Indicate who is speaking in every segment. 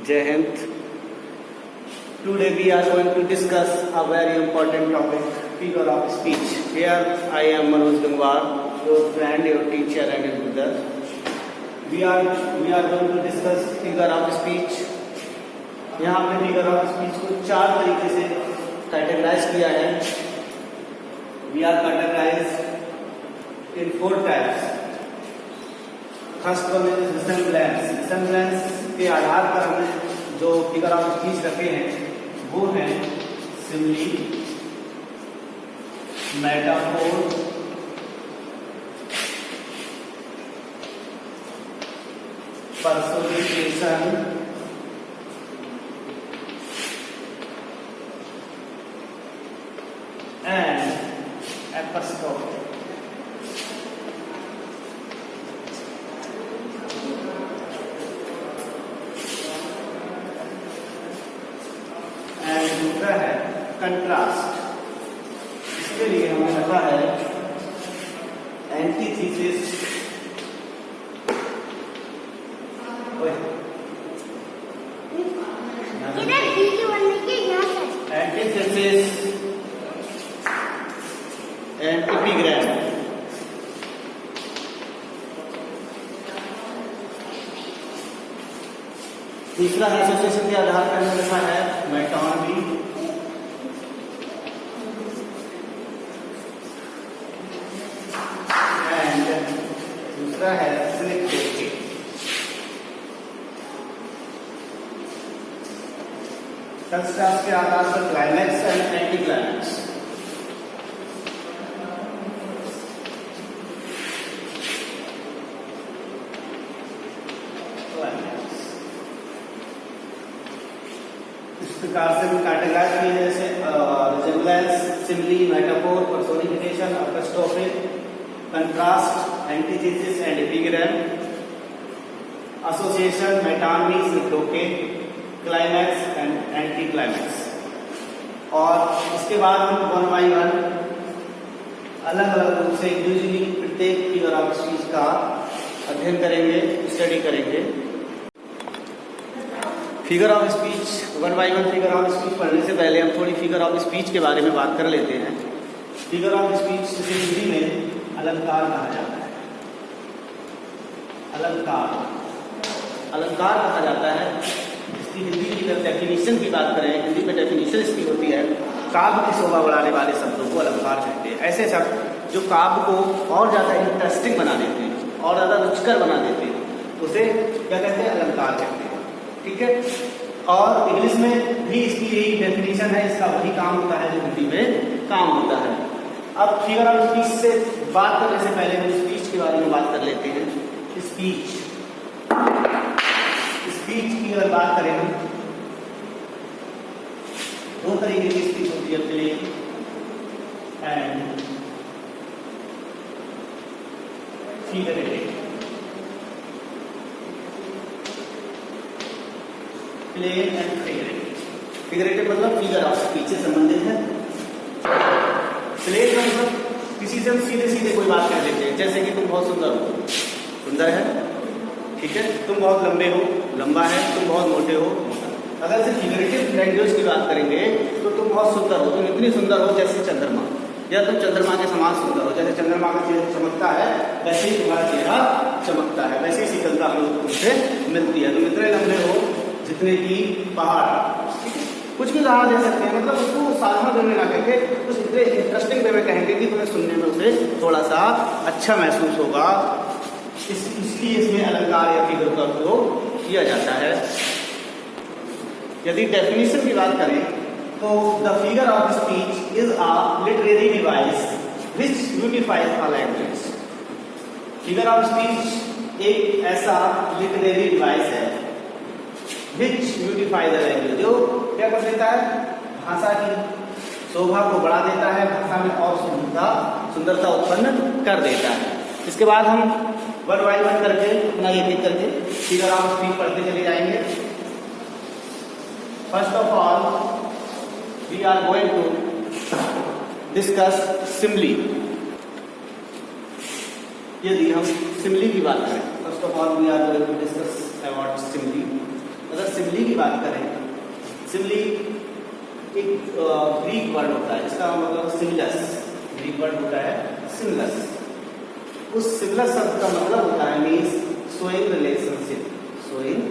Speaker 1: Jai Hind. Today we are going to discuss a very important topic, figure of speech. Here I am Manoj Gangwar, your friend, your teacher and your brother. We are going to discuss figure of speech. यहाँ पे figure of speech को चार तरीके से categorise किया है. We are categorized in 4 types. First one is resemblance. Resemblance के आधार पर हमने जो फिगर ऑफ स्पीच रखे हैं वो हैं सिमिली, मेटाफोर, पर्सोनिफिकेशन एंड एपस्ट्रोफी. दूसरा है कंट्रास्ट. इसके लिए हमें रखा है एंटीथीसिस, एंटीथीसिस एंड एपिग्राम. तीसरा एसोसिएशन के आधार पर हमें रखा है मेटोनमी, एंड दूसरा है सिलेक्टिविटी. कंट्रास्ट के आधार पर क्लाइमैक्स एंड एंटी क्लाइमैक्स. इस प्रकार से हम कैटेगराइज किए जैसे resemblance, simile, metaphor, personification, apostrophe, contrast, antithesis and epigram, association, metonymy, synecdoche, climax and anticlimax. और इसके बाद हम 1 by 1 अलग अलग रूप से इंडिविजुअली प्रत्येक फिगर ऑफ स्पीच का अध्ययन करेंगे, स्टडी करेंगे. Figure of speech 1 by 1 figure of speech पढ़ने से पहले हम थोड़ी फिगर ऑफ स्पीच के बारे में बात कर लेते हैं. फिगर ऑफ स्पीच जिसे हिंदी में अलंकार कहा जाता है. अलंकार कहा जाता है. इसकी हिंदी की जब डेफिनेशन की बात करें, हिंदी में डेफिनेशन इसकी होती है काव्य की शोभा बढ़ाने वाले शब्दों को अलंकार कहते हैं. ऐसे शब्द जो काव्य को और ज्यादा इंटरेस्टिंग बना देते हैं और ज्यादा रुचिकर बना देते हैं उसे क्या कहते हैं? अलंकार कहते हैं. ठीक है. और इंग्लिश में भी इसकी यही डेफिनेशन है. इसका वही काम होता है जो हिंदी में काम होता है. अब फिगर ऑफ स्पीच से बात करने से पहले हम स्पीच के बारे में बात कर लेते हैं. स्पीच की अगर बात करें हम, 2 तरीके की स्पीच होती है, play and figurative. Play and figurative. Figurative मतलब फिगर ऑफ स्पीच से संबंधित है. प्ले मतलब किसी से हम सीधे सीधे कोई बात कर देते हैं, जैसे कि तुम बहुत सुंदर हो, सुंदर है. ठीक है. तुम बहुत लंबे हो, लंबा है. तुम बहुत मोटे हो, मोटा. अगर से फिगरेटिव लैंग्वेज की बात करेंगे तो तुम बहुत सुंदर हो, तुम इतनी सुंदर हो जैसे चंद्रमा, या तुम चंद्रमा के समान सुंदर हो. जैसे चंद्रमा का चेहरा चमकता है वैसे ही तुम्हारा चेहरा चमकता है, वैसे ही शीतलता हम लोग तुमसे मिलती है. तुम इतने लंबे हो जितने की पहाड़. कुछ भी कहा दे सकते हैं, मतलब उसको साधारण वे में ना कहके कुछ इतने इंटरेस्टिंग वे में कहेंगे कि तुम्हें सुनने में उसे थोड़ा सा अच्छा महसूस होगा. इसलिए इसमें अलंकार या फिगर का उपयोग किया जाता है. यदि डेफिनेशन की बात करें तो the figure of speech is a literary device which unifies a language. Figure of speech एक ऐसा लिटरेरी डिवाइस है विच यूनिफाइज द लैंग्वेज, जो क्या कर देता है? भाषा की शोभा को बढ़ा देता है, भाषा में और सुंदरता उत्पन्न कर देता है. इसके बाद हम 1 by 1 करके अपना एक करके फिगर ऑफ स्पीच पढ़ते चले जाएंगे. First of all we are going to discuss simile. यदि हम सिमिली की बात करें, first of all we are going to discuss about simile. अगर सिमिली की बात करें, सिमिली एक ग्रीक वर्ड होता है, इसका मतलब सिमिलस, ग्रीक वर्ड होता है सिमिलस। उस सिमिलस शब्द का मतलब होता है means showing relationship, showing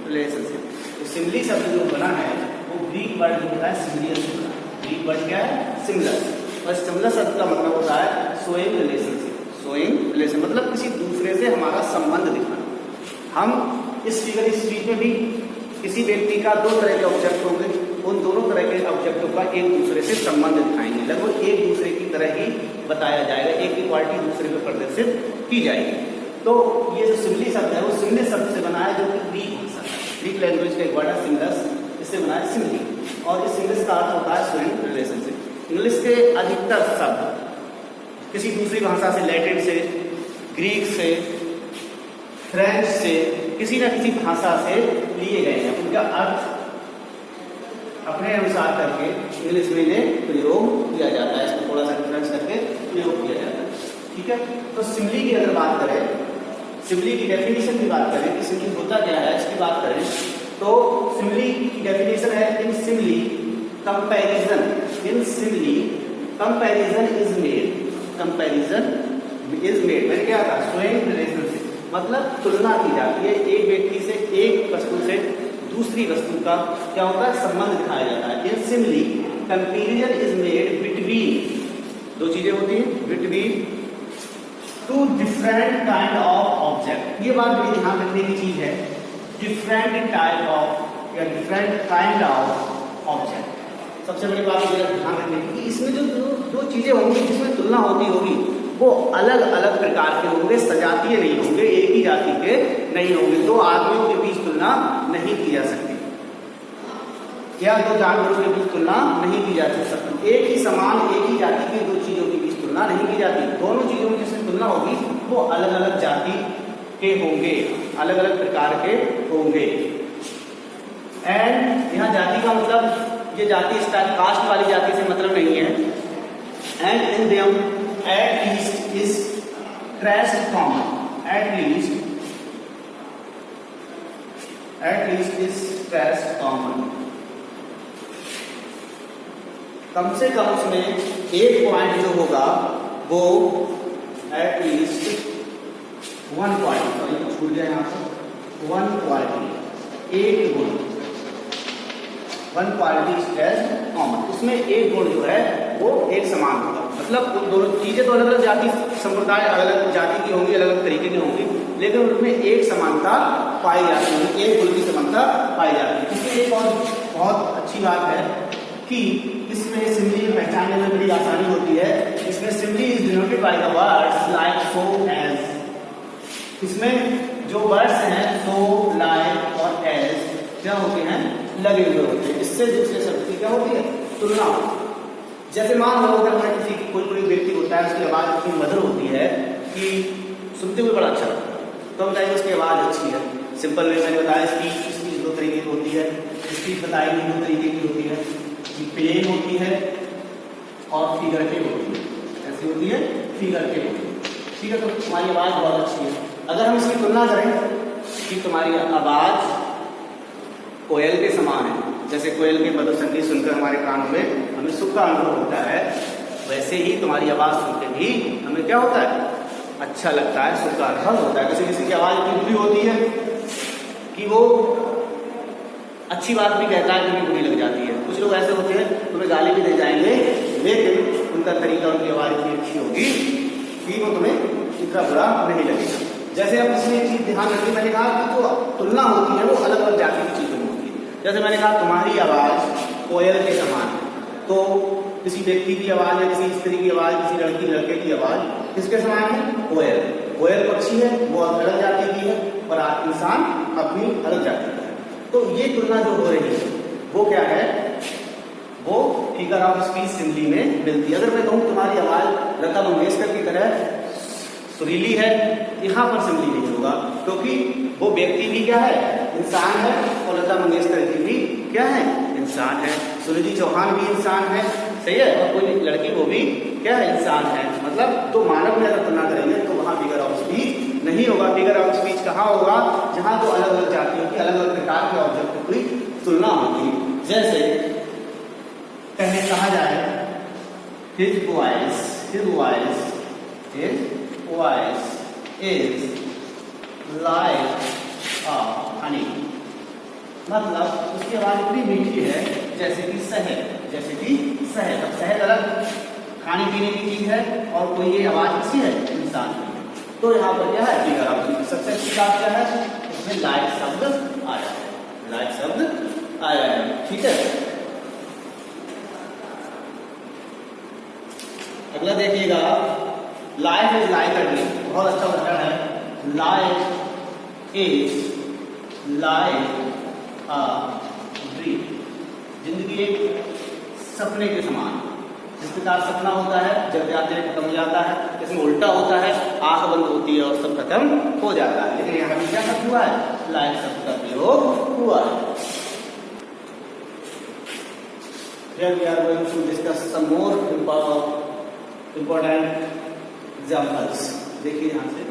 Speaker 1: relationship. तो सिमिली शब्द जो बना है वो ग्रीक वर्ड जो होता है सिमिलियस होता है। ग्रीक वर्ड क्या है? सिमिलस। और सिमिलस शब्द का मतलब होता है शोइंग रिलेशनशिप, शोइंग रिलेशन मतलब किसी दूसरे से हमारा संबंध दिखाना। हम इस फिगर इस चीज में भी किसी व्यक्ति का दो तरह के ऑब्जेक्ट होंगे, उन दोनों तरह के ऑब्जेक्टों का एक दूसरे से संबंध दिखाएंगे, लगभग एक दूसरे की तरह ही बताया जाएगा, एक की क्वालिटी दूसरे पे प्रदर्शित की जाएगी। तो ये जो सिमिली शब्द है वो सिमिली शब्द से बना है, जो कि ग्रीक भाषा है, ग्रीक लैंग्वेज का एक वर्ड है सिमिलस, इससे बना है सिमिली। और इस सिमिलस का अर्थ होता है शोइंग रिलेशनशिप। इंग्लिश के अधिकतर शब्द किसी दूसरी भाषा से, लैटिन से, ग्रीक से, फ्रेंच से, किसी न किसी भाषा से लिए गए हैं, उनका अर्थ अपने अनुसार करके इंग्लिश में इन्हें प्रयोग किया जाता है, इसको थोड़ा सा डिफरेंस करके प्रयोग किया जाता है। ठीक है, तो सिमिली की अगर बात करें, सिमिली की डेफिनेशन की बात करें कि सिमिली होता क्या है, इसकी बात करें तो सिमिली की डेफिनेशन है in simile comparison, in simile comparison is made, comparison is made, मैंने क्या कहा, शोइंग रिलेशनशिप मतलब तुलना की जाती है, एक व्यक्ति से, एक वस्तु से दूसरी वस्तु का क्या होता है, संबंध दिखाया जाता है। In simile comparison is made between, दो चीजें होती हैं, between two different kind of object. ये बात बड़ी ध्यान रखने की चीज है, डिफरेंट टाइप ऑफ या डिफरेंट काइंड ऑफ ऑब्जेक्ट। सबसे बड़ी बात ये ध्यान रखने की, इसमें जो दो चीजें होंगी जिसमें तुलना होगी वो अलग अलग प्रकार के होंगे, सजातीय नहीं होंगे, एक ही जाति के नहीं होंगे। दो आदमियों के बीच तुलना नहीं की जा सकती, या दो जानवरों के बीच तुलना नहीं की जा सकती। एक ही समान, एक ही जाति की दो चीजों के बीच तुलना नहीं की जाती। दोनों चीजों में जिसमें तुलना होगी वो अलग अलग जाति के होंगे, अलग अलग प्रकार के होंगे। एंड यहाँ जाति का मतलब ये जाति कास्ट वाली जाति से मतलब नहीं है। And in them at least is trace common, at least is trace common, कम से कम उसमें एक पॉइंट जो होगा वो at least one point, sorry छूट गया यहाँ पर, वन क्वालिटी, एक गुण, one quality is trace common, उसमें एक गुण जो है वो एक समान होगा। मतलब उन दोनों चीजें तो अलग अलग जाति संप्रदाय, अलग अलग जाति की होंगी, अलग अलग तरीके की होंगी, लेकिन उनमें एक समानता पाई जाती है, एक गुण की समानता पाई जाती है। इसमें एक और बहुत अच्छी बात है कि इसमें सिमिली पहचानने में बड़ी आसानी होती है। इसमें simile is denoted by the words like, so, as. इसमें जो वर्ड्स हैं सो, लाइक और एज क्या होते हैं, लगे हुए होते हैं। इससे दूसरे शब्द की क्या होती है, तुलना। जैसे मान लो अगर मैं किसी कोई व्यक्ति होता है, उसकी आवाज इतनी मधुर होती है कि सुनते हुए बड़ा अच्छा लगता है, तो हम कहेंगे उसकी आवाज अच्छी है। सिंपल वे मैंने बताया, स्पीच दो तरीके की होती है, स्पीच बताएगी दो तरीके की होती है, प्लेन होती है और फिगरेटिव होती है। ऐसी होती है फिगरेटिव होती है, ठीक है। तो तुम्हारी आवाज बहुत अच्छी है। अगर हम इसकी तुलना करें कि तुम्हारी आवाज कोयल के समान है, जैसे कोयल के मधुर संगीत सुनकर हमारे कानों में हमें सुख का अनुभव होता है, वैसे ही तुम्हारी आवाज सुनकर भी हमें क्या होता है, अच्छा लगता है, सुख का अनुभव होता है। किसी की आवाज इतनी बुरी होती है कि वो अच्छी बात भी कहता है, तुम्हें बुरी लग जाती है। कुछ लोग ऐसे होते हैं तुम्हें गाली भी दे जाएंगे, लेकिन उनका तरीका, उनकी आवाज इतनी अच्छी होगी कि वो तुम्हें इतना बुरा नहीं लगेगा। जैसे अब इसमें एक चीज ध्यान रखिए, मैंने कहा कि जो तुलना होती है वो अलग अलग जाति की चीजों में होती है। जैसे मैंने कहा तुम्हारी आवाज कोयल के समान है, तो किसी व्यक्ति की आवाज या किसी स्त्री की आवाज, किसी लड़की लड़के की आवाज किसके समान है, कोयल। कोयल पक्षी है, वो अलग जाति की है, और इंसान अपनी अलग जाति का है। तो ये तुलना जो हो रही है वो क्या है, वो फिगर ऑफ स्पीच सिमिली में मिलती है। अगर मैं कहूँ तुम्हारी आवाज लता मंगेशकर की तरह सुरीली है, यहाँ पर सिमिली नहीं होगा, क्योंकि वो व्यक्ति भी क्या है, इंसान है, और लता मंगेशकर जी भी क्या है, इंसान है। सुनिधि चौहान भी इंसान है, सही है, और कोई लड़की वो भी क्या है, इंसान है। मतलब तो मानव में अगर तुलना करेंगे तो वहां फिगर ऑफ स्पीच नहीं होगा। फिगर ऑफ स्पीच ऑब्जेक्ट कहाँ होगा, जहाँ दो अलग अलग जातियों की अलग अलग प्रकार के ऑब्जेक्ट की तुलना होगी। जैसे कहा जाए his voice is like a honey, मतलब उसकी आवाज इतनी मीठी है जैसे कि शहद, अब शहद अलग खाने पीने की चीज है और कोई ये आवाज किसी है, इंसान की। तो यहाँ पर क्या है, फिगर ऑफ सबसे अच्छी बात क्या है, इसमें लाइक शब्द आया है, ठीक है। अगला देखिएगा, life is like a dream, बहुत अच्छा उदाहरण है। Life is like a dream, जिंदगी एक सपने के समान। जिस प्रकार सपना होता है जब जाते हैं खत्म हो जाता है, इसमें उल्टा होता है, आंख बंद होती है और सब खत्म हो जाता है। लेकिन यहाँ भी क्या शब्द हुआ है, लाइक शब्द का प्रयोग हुआ है। Here we are going to discuss some more important examples. देखिए यहाँ से,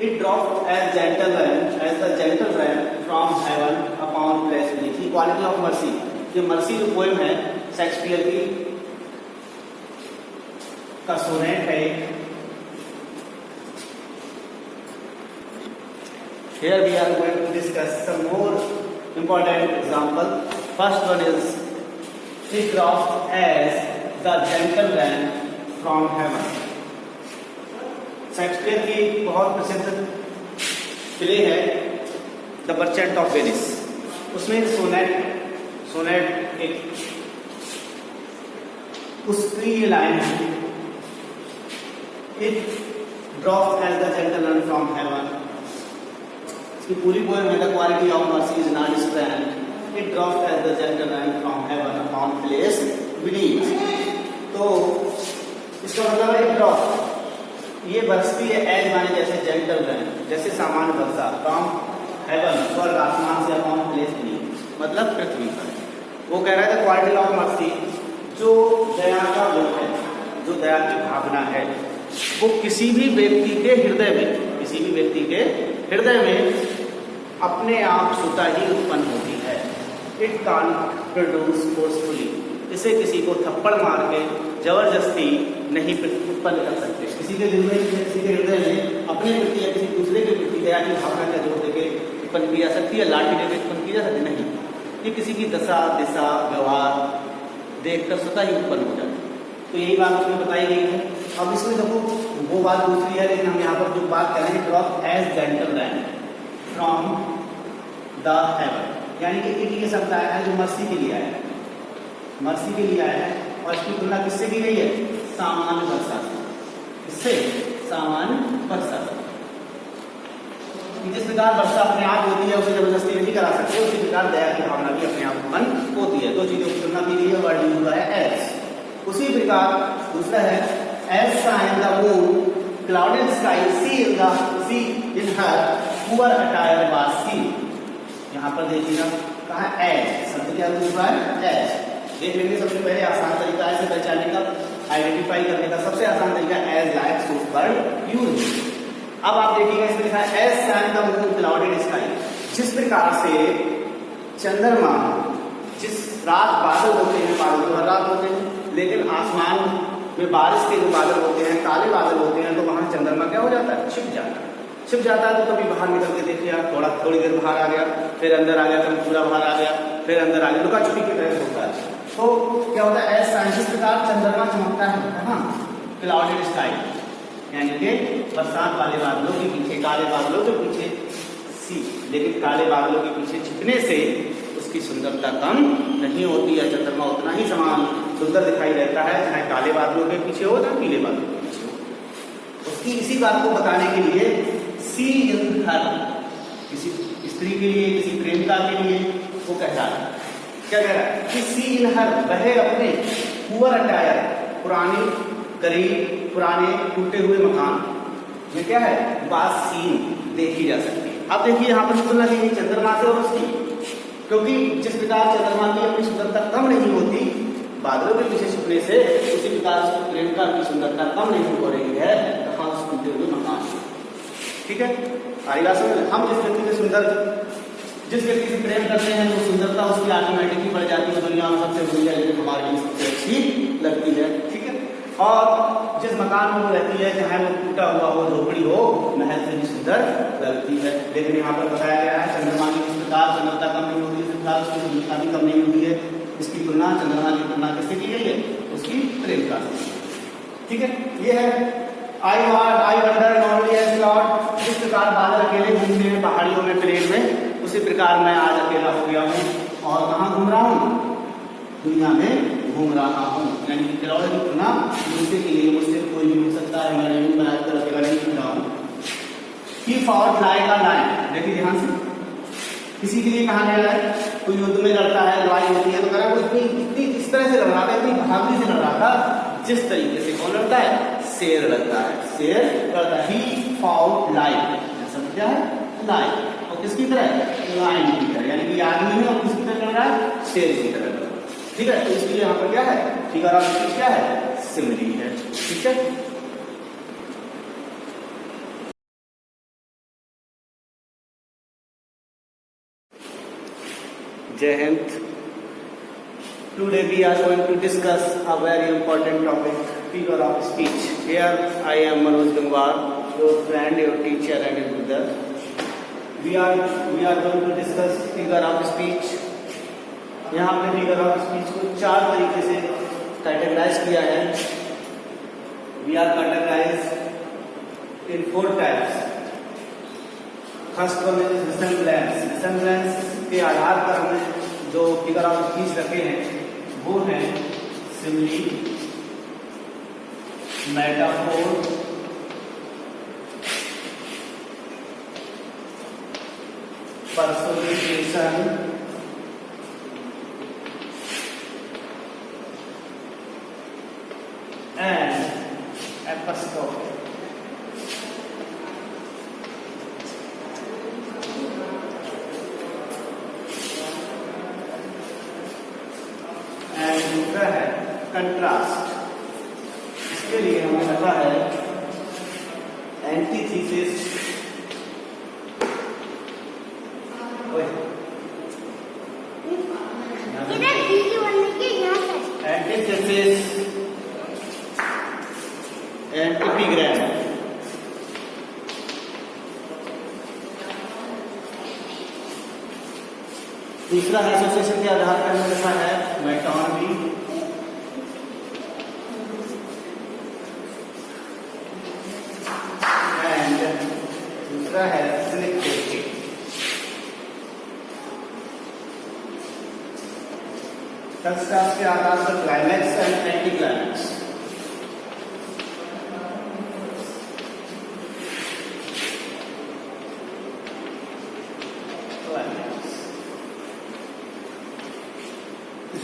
Speaker 1: it dropped as the gentle rain from heaven upon flesh beneath. Quality of mercy, ये मर्सी जो पोएम है शेक्सपियर की का सोनेट है। Here we are going to discuss some more important example. First one is, it dropped as the gentle rain from heaven. Shakespeare की बहुत प्रसिद्ध play है द मर्चेंट ऑफ वेनिस, उसमें सोनेट एक उसकी ये लाइन है, it dropped as the gentle rain from heaven. इसकी पूरी पोएम है the quality of mercy is not strength, it dropped as the gentle rain from heaven upon place beneath. तो इसका मतलब है ड्रॉप, ये बरसती है एज माने जैसे जेंटल रन, जैसे सामान्य वर्षा फ्रॉम हेवन, स्वर्ग आसमान से अपॉन प्लेस बीनीथ, मतलब पृथ्वी पर। वो कह रहा है क्वालिटी ऑफ मर्सी, जो दया का गुण है, जो दया की भावना है, वो किसी भी व्यक्ति के हृदय में अपने आप स्वतः ही उत्पन्न होती है। इट कान प्रोड्यूस फोर्सफुली, इसे किसी को थप्पड़ मार के जबरदस्ती नहीं उत्पन्न कर सकते। किसी के दिल में, किसी के हृदय में अपने प्रति या किसी दूसरे के प्रति दया की भावना का जोर देके उत्पन्न की जा सकती है, लाठी देकर उत्पन्न की जा सकती नहीं। ये किसी की दशा, दिशा, व्यवहार देखकर स्वतः ही उत्पन्न हो जाती है। तो यही बात उसमें बताई गई है। अब इसमें देखो वो बात दूसरी है, लेकिन हम यहाँ पर जो बात कर रहे हैं, drop as gentle rain from the heaven, यानी कि एक ये शब्द आया है जो मर्सी के लिए आया है, मर्सी के लिए आया है। और इसकी तुलना किससे की गई है, सामान्य वर्षा से। इससे सामान्य वर्षा से, जिस प्रकार वर्षा अपने आप होती है, उसे जबरदस्ती नहीं करा सकते, उसी प्रकार दया की भावना भी अपने आप उत्पन्न होती है। दो चीजों की तुलना की गई है, वर्ड यूज हुआ है एज। उसी प्रकार दूसरा है, as shine the moon clouded sky she in her poor attire was seen. यहाँ पर देखिएगा कहा एज, शब्द क्या यूज हुआ है, एज। देख लेंगे सबसे पहले आसान तरीका है इसे पहचानने का, आइडेंटिफाई करने का सबसे आसान तरीका as like source word use. अब आप देखिएगा इसमें लिखा है as shine the moon clouded sky, जिस प्रकार से चंद्रमा, जिस रात बादल होते हैं, बादल तो हर रात होते हैं, लेकिन आसमान में बारिश के जो बादल होते हैं, काले बादल होते हैं, तो वहां चंद्रमा क्या हो जाता है, छिप जाता है। तो कभी बाहर निकल के देखिए आप, थोड़ी देर बाहर आ गया, फिर अंदर आ गया, फिर पूरा बाहर आ गया, फिर अंदर आ गया, लुका छुपी की तरह होता है। तो क्या होता है, एज साइंस प्रकार चंद्रमा चमकता है क्लाउडेड स्काई, यानी कि बरसात वाले बादलों के पीछे, काले बादलों के पीछे सी, लेकिन काले बादलों के पीछे छिपने से उसकी सुंदरता कम नहीं होती है। चंद्रमा उतना ही समान सुंदर दिखाई देता है, चाहे काले बादलों के पीछे हो, चाहे पीले बादलों के पीछे हो। उसकी इसी बात को बताने के लिए सी इन हर, किसी स्त्री के लिए, किसी प्रेमिका के लिए वो कह रहा है, क्या कह रहा है कि सी इन हर, वह अपने पुअर अटायर, पुराने करीब पुराने टूटे हुए मकान में क्या है, बात सीन देखी जा सकती है। अब देखिए यहाँ पर तुलना की चंद्रमा से और उसकी, क्योंकि जिस प्रकार चंद्रमा की अपनी सुंदरता कम नहीं होती बादलों के पीछे छुपने से, उसी प्रकार प्रेमिका की सुंदरता कम नहीं हो रही है तथा उस टूटे हुए मकान। ठीक है, आरी बात समझ। हम जिस व्यक्ति से प्रेम करते हैं वो सुंदरता उसकी ऑटोमेटिकली बढ़ जाती है, दुनिया में सबसे बढ़िया लेकिन हमारे लिए सबसे अच्छी लगती है। ठीक है, और जिस मकान में वो रहती है, चाहे वो टूटा हुआ हो, झोपड़ी हो, महल से भी सुंदर लगती है। लेकिन यहाँ पर बताया गया है चंद्रमा की जिस प्रकार सुंदरता कम नहीं होती, इस प्रकार उसकी सुंदरता भी कम नहीं होती है। इसकी तुलना चंद्रमा की तुलना किससे की गई है? उसकी प्रेमिका से। ठीक है, ये है I wander normally as lord. जिस प्रकार बादल अकेले घूमते हैं पहाड़ियों में, प्लेन में, उसी प्रकार मैं आज अकेला हो गया हूँ और कहाँ घूम रहा हूँ? दुनिया में घूम रहा हूँ। यानी कि क्राउड की तुलना दूसरे के लिए मुझसे कोई भी हो सकता है, मैं नहीं बनाकर अकेला नहीं घूम रहा हूँ। He fought like a lion. देखिए ध्यान से, किसी के लिए कहा गया है, कोई युद्ध में लड़ता है, लड़ाई होती है, तो कह रहा है वो इतनी इस तरह से लड़ रहा था, इतनी बहादुरी से लड़ रहा था जिस तरीके से कौन लड़ता है? शेर लड़ता है। शेर लड़ता है। ही फॉट लाइक, ऐसा क्या है? लाइक। और किसकी तरह? लाइन की तरह। यानी कि आदमी है और किसकी तरह लड़ रहा है? शेर की तरह लड़ रहा है। ठीक है, तो इसलिए यहाँ पर क्या है? फिगर ऑफ स्पीच क्या है? सिमिली है। ठीक है, जय Hind. Today we are going to discuss a very important topic, figure of speech. Here I am Manoj Gangwar, your friend, your teacher and your brother. We are going to discuss figure of speech. यहाँ हमने figure of speech को 4 तरीके से categorise किया है। We are categorized in 4 types. First one is resemblance. Resemblance के आधार पर हमने जो फिगर ऑफ स्पीच रखे हैं वो है सिमिली, मेटाफोर, पर्सोनिफिकेशन एंड एपिस्टोल। दूसरा है कंट्रास्ट। इसके लिए हमें पता है एंटीथीसिस, एंटीथेसिस एंड एपिग्राम। तीसरा एसोसिएशन के आधार पर हमें लिखा है मेटोनमी, एंड दूसरा है सिलेक्टिविटी। कंट्रास्ट के आधार पर क्लाइमैक्स एंड एंटी क्लाइमैक्स।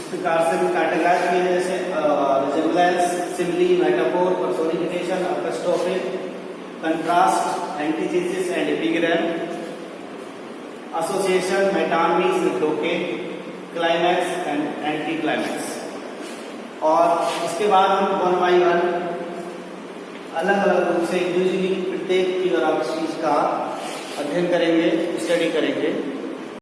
Speaker 1: प्रकार से भी कैटेगराइज किए जैसे resemblance, simile, metaphor, personification, apostrophe, contrast, antithesis and epigram, association, metonymy, synecdoche, climax and anticlimax. और इसके बाद हम 1 by 1 अलग अलग रूप से इंडिविजुअली प्रत्येक फिगर ऑफ स्पीच का अध्ययन करेंगे, स्टडी करेंगे।